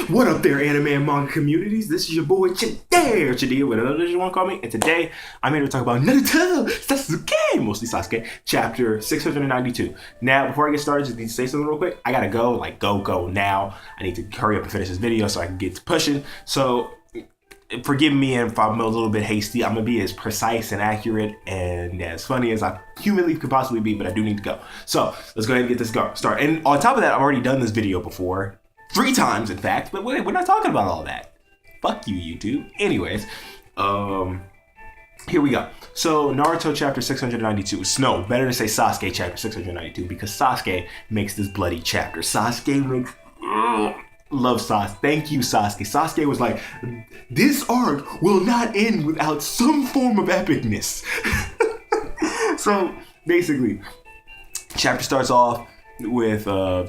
What up there, anime and manga communities? This is your boy chdeaaanime, whatever you want to call me. And today, I'm here to talk about Naruto, Sasuke, mostly Sasuke, chapter 692. Now, before I get started, just need to say something real quick. I gotta go, go now. I need to hurry up and finish this video so I can get to pushing. So, forgive me if I'm a little bit hasty. I'm gonna be as precise and accurate and as funny as I humanly could possibly be, but I do need to go. So, let's go ahead and get this started. And on top of that, I've already done this video before. 3 times, in fact, but we're not talking about all that. Fuck you, YouTube. Anyways, here we go. So, Naruto chapter 692. No, better to say Sasuke chapter 692 because Sasuke makes this bloody chapter. Sasuke makes... Love Sasuke. Thank you, Sasuke. Sasuke was like, this arc will not end without some form of epicness. So, basically, chapter starts off with the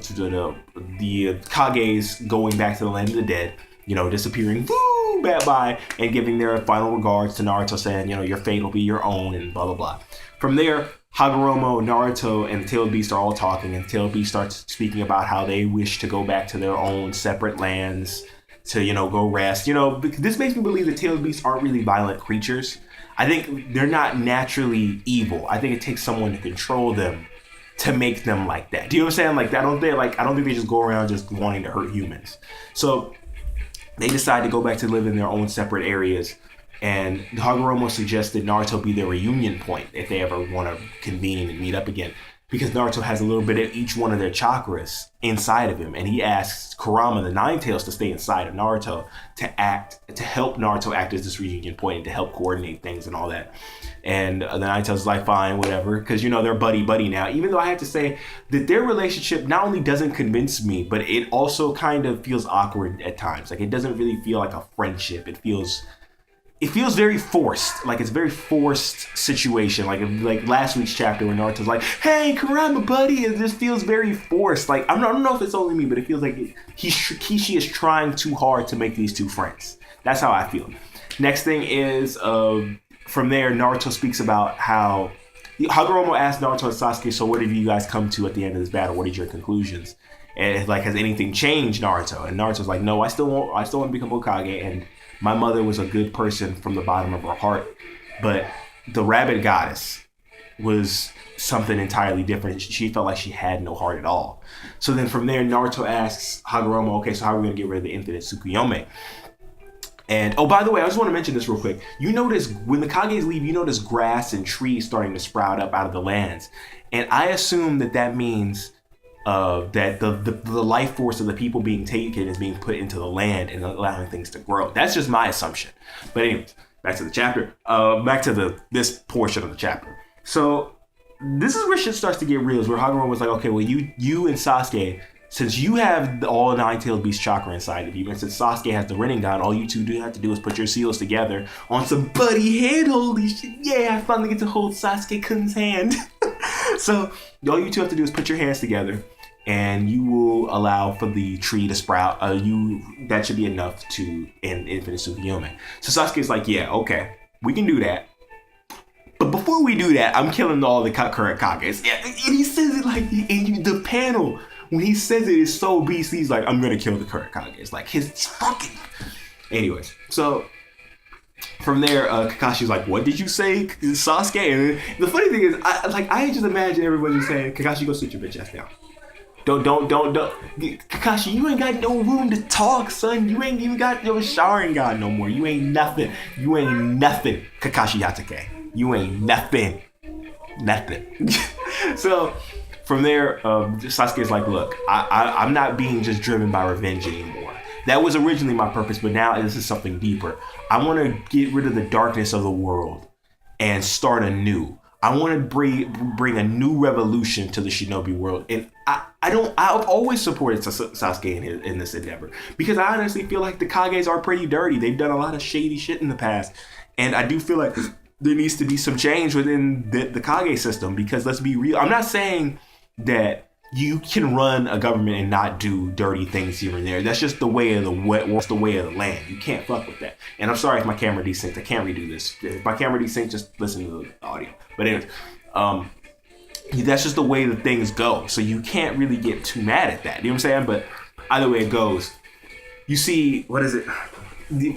Kages going back to the land of the dead, disappearing, woo, bye, and giving their final regards to Naruto, saying, your fate will be your own, and blah, blah, blah. From there, Hagoromo, Naruto, and the Tailed Beast are all talking, and Tailed Beast starts speaking about how they wish to go back to their own separate lands to, go rest. This makes me believe that Tailed Beasts aren't really violent creatures. I think they're not naturally evil. I think it takes someone to control them to make them like that. Do you know what I'm saying? I don't think they just go around just wanting to hurt humans. So they decide to go back to live in their own separate areas. And Hagoromo suggested Naruto be their reunion point if they ever want to convene and meet up again. Because Naruto has a little bit of each one of their chakras inside of him. And he asks Kurama, the Nine Tails, to stay inside of Naruto to help Naruto act as this reunion point and to help coordinate things and all that. And the Nine Tails is like, fine, whatever. Because, they're buddy-buddy now. Even though I have to say that their relationship not only doesn't convince me, but it also kind of feels awkward at times. It doesn't really feel like a friendship. It feels very forced. It's a very forced situation. Like last week's chapter when Naruto's like, hey, Kurama, buddy. It just feels very forced. I don't know if it's only me, but it feels like Kishi is trying too hard to make these two friends. That's how I feel. Next thing is, from there, Naruto speaks about how Hagoromo asked Naruto and Sasuke, so what have you guys come to at the end of this battle? What are your conclusions? And has anything changed, Naruto? And Naruto's like, no, I still want to become Hokage, and my mother was a good person from the bottom of her heart, but the rabbit goddess was something entirely different. She felt like she had no heart at all. So then from there, Naruto asks Hagoromo, okay, so how are we going to get rid of the infinite Tsukuyomi? And, oh, by the way, I just want to mention this real quick. You notice when the Kages leave, you notice grass and trees starting to sprout up out of the lands. And I assume that means that the life force of the people being taken is being put into the land and allowing things to grow. That's just my assumption. But anyways, back to the chapter. Back to this portion of the chapter. So this is where shit starts to get real. Is where Hagoromo was like, okay, well, you and Sasuke, since you have all Nine-Tailed Beast chakra inside of you, and since Sasuke has the Rinnegan, all you two have to do is put your seals together on some buddy hand holding shit. Yeah, I finally get to hold Sasuke-kun's hand. So all you two have to do is put your hands together, and you will allow for the tree to sprout. That should be enough to end Infinite Tsukuyomi. So Sasuke's like, yeah, okay, we can do that. But before we do that, I'm killing all the current Kages. Yeah, and he says it the panel, when he says it is so beastly, he's like, I'm gonna kill the current Kages. His fucking... Anyways, so from there, Kakashi's like, what did you say, Sasuke? And the funny thing is, I just imagine everybody just saying, Kakashi, go sit your bitch ass down. Don't. Kakashi, you ain't got no room to talk, son. You ain't even got your Sharingan no more. You ain't nothing. Kakashi Hatake. You ain't nothing. So from there, Sasuke's like, look, I'm not being just driven by revenge anymore. That was originally my purpose, but now this is something deeper. I want to get rid of the darkness of the world and start anew. I want to bring a new revolution to the shinobi world. And I've always supported Sasuke in this endeavor because I honestly feel like the Kages are pretty dirty. They've done a lot of shady shit in the past. And I do feel like there needs to be some change within the Kage system because let's be real. I'm not saying that you can run a government and not do dirty things here and there. That's just the way of the land. You can't fuck with that. And I'm sorry if my camera desynced. I can't redo this. If my camera desynced, just listen to the audio. But anyways, that's just the way that things go. So you can't really get too mad at that. You know what I'm saying? But either way it goes, you see, what is it?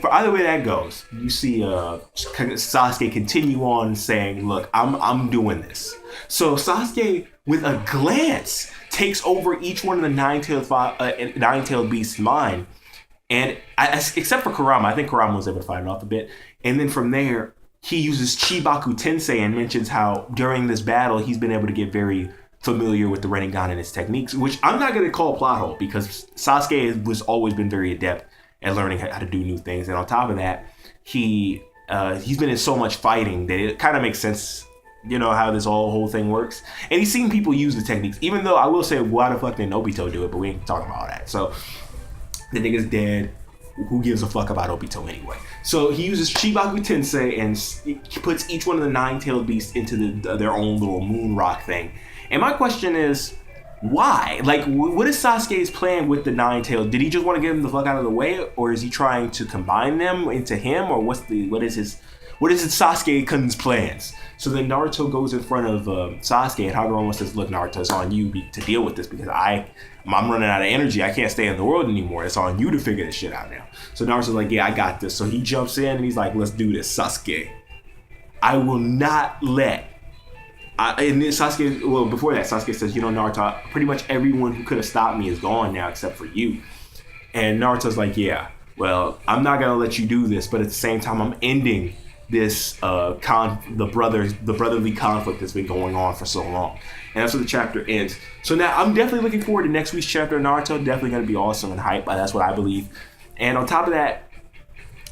For either way that goes, you see Sasuke continue on saying, "Look, I'm doing this." So Sasuke, with a glance, takes over each one of the nine-tailed beast's mind, and except for Kurama, I think Kurama was able to fight it off a bit. And then from there, he uses Chibaku Tensei and mentions how during this battle he's been able to get very familiar with the Rinnegan and its techniques, which I'm not going to call a plot hole because Sasuke has always been very adept at learning how to do new things. And on top of that, he's been in so much fighting that it kind of makes sense, you know, how this whole thing works. And he's seen people use the techniques, even though I will say, why the fuck did Obito do it? But we ain't talking about that. So the nigga's dead. Who gives a fuck about Obito anyway? So he uses Chibaku Tensei and he puts each one of the nine-tailed beasts into their own little moon rock thing. And my question is, why? Like, what is Sasuke's plan with the nine-tailed? Did he just want to get them the fuck out of the way, or is he trying to combine them into him, or what is Sasuke-kun's plans? So then Naruto goes in front of Sasuke, and Hagoromo says, "Look, Naruto, it's on you to deal with this because I'm running out of energy. I can't stay in the world anymore. It's on you to figure this shit out now." So Naruto's like, "Yeah, I got this." So he jumps in and he's like, "Let's do this, Sasuke. I will not let." And then Sasuke, well, before that, Sasuke says, "You know, Naruto, pretty much everyone who could have stopped me is gone now except for you." And Naruto's like, "Yeah, well, I'm not gonna let you do this, but at the same time, I'm ending this the brotherly conflict that's been going on for so long." And that's where the chapter ends. So now I'm definitely looking forward to next week's chapter of Naruto. Definitely gonna be awesome and hype. That's what I believe. And on top of that,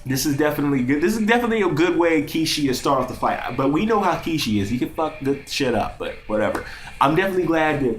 this is definitely good. This is definitely a good way Kishi to start off the fight. But we know how Kishi is. He can fuck good shit up, but whatever. I'm definitely glad that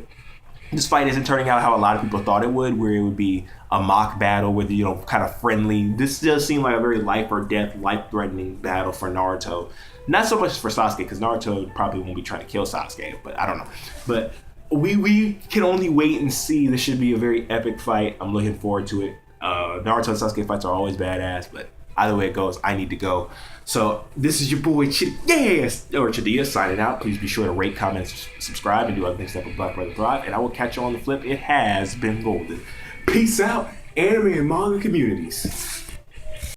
this fight isn't turning out how a lot of people thought it would, where it would be a mock battle with, you know, kind of friendly. This does seem like a very life or death, life-threatening battle for Naruto. Not so much for Sasuke, because Naruto probably won't be trying to kill Sasuke, but I don't know. But we can only wait and see. This should be a very epic fight. I'm looking forward to it. Naruto and Sasuke fights are always badass, but either way it goes, I need to go. So this is your boy Chdeaa signing out. Please be sure to rate, comment, subscribe, and do other things that help Black Brother thrive. And I will catch you on the flip. It has been golden. Peace out, anime and manga communities.